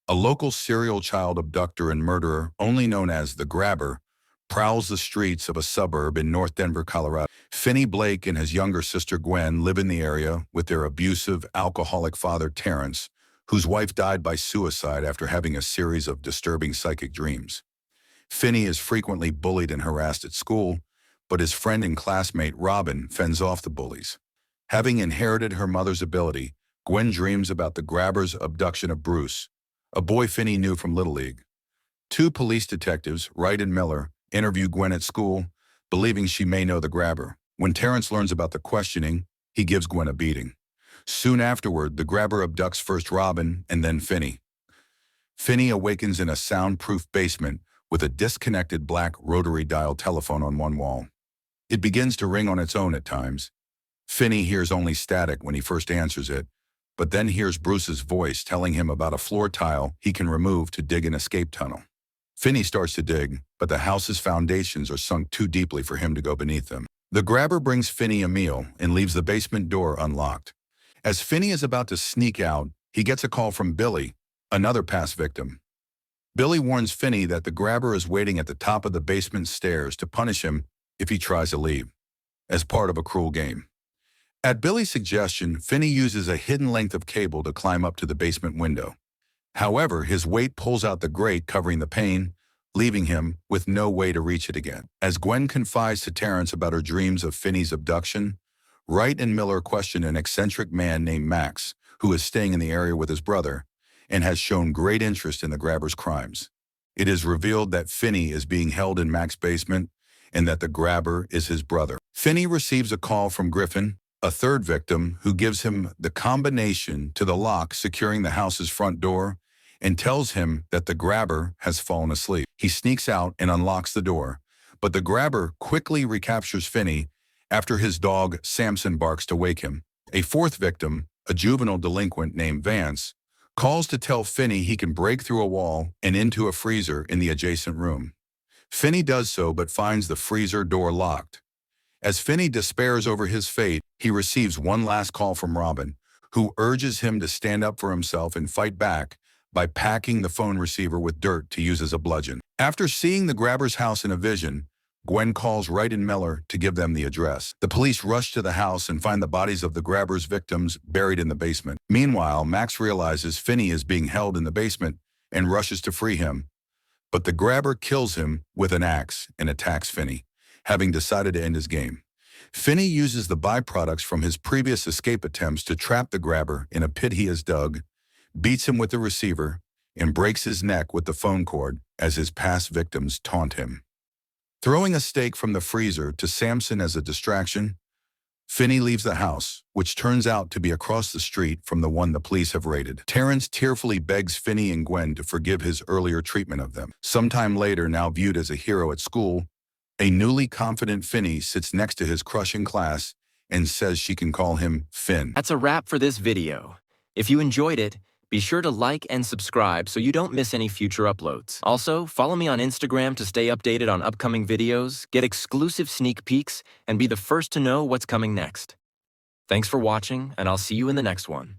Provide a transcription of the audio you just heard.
A local serial child abductor and murderer, only known as the Grabber, prowls the streets of a suburb in North Denver, Colorado. Finney Blake and his younger sister Gwen live in the area with their abusive, alcoholic father Terrence, whose wife died by suicide after having a series of disturbing psychic dreams. Finney is frequently bullied and harassed at school, but his friend and classmate Robin fends off the bullies. Having inherited her mother's ability, Gwen dreams about the Grabber's abduction of Bruce, a boy Finney knew from Little League. Two police detectives, Wright and Miller, interview Gwen at school, believing she may know the Grabber. When Terrence learns about the questioning, he gives Gwen a beating. Soon afterward, the Grabber abducts first Robin and then Finney. Finney awakens in a soundproof basement with a disconnected black rotary dial telephone on one wall. It begins to ring on its own at times. Finney hears only static when he first answers it, but then hears Bruce's voice telling him about a floor tile he can remove to dig an escape tunnel. Finney starts to dig, but the house's foundations are sunk too deeply for him to go beneath them. The Grabber brings Finney a meal and leaves the basement door unlocked. As Finney is about to sneak out, he gets a call from Billy, another past victim. Billy warns Finney that the Grabber is waiting at the top of the basement stairs to punish him if he tries to leave, as part of a cruel game. At Billy's suggestion, Finney uses a hidden length of cable to climb up to the basement window. However, his weight pulls out the grate covering the pane, leaving him with no way to reach it again. As Gwen confides to Terrence about her dreams of Finney's abduction, Wright and Miller question an eccentric man named Max, who is staying in the area with his brother, and has shown great interest in the Grabber's crimes. It is revealed that Finney is being held in Max's basement and that the Grabber is his brother. Finney receives a call from Griffin, a third victim, who gives him the combination to the lock securing the house's front door and tells him that the Grabber has fallen asleep. He sneaks out and unlocks the door, but the Grabber quickly recaptures Finney after his dog Samson barks to wake him. A fourth victim, a juvenile delinquent named Vance, calls to tell Finney he can break through a wall and into a freezer in the adjacent room. Finney does so but finds the freezer door locked. As Finney despairs over his fate, he receives one last call from Robin, who urges him to stand up for himself and fight back by packing the phone receiver with dirt to use as a bludgeon. After seeing the Grabber's house in a vision, Gwen calls Wright and Miller to give them the address. The police rush to the house and find the bodies of the Grabber's victims buried in the basement. Meanwhile, Max realizes Finney is being held in the basement and rushes to free him, but the Grabber kills him with an axe and attacks Finney, having decided to end his game. Finney uses the byproducts from his previous escape attempts to trap the Grabber in a pit he has dug, beats him with the receiver, and breaks his neck with the phone cord as his past victims taunt him. Throwing a steak from the freezer to Samson as a distraction, Finney leaves the house, which turns out to be across the street from the one the police have raided. Terrence tearfully begs Finney and Gwen to forgive his earlier treatment of them. Sometime later, now viewed as a hero at school, a newly confident Finney sits next to his crush in class and says she can call him Finn. That's a wrap for this video. If you enjoyed it, be sure to like and subscribe so you don't miss any future uploads. Also, follow me on Instagram to stay updated on upcoming videos, get exclusive sneak peeks, and be the first to know what's coming next. Thanks for watching, and I'll see you in the next one.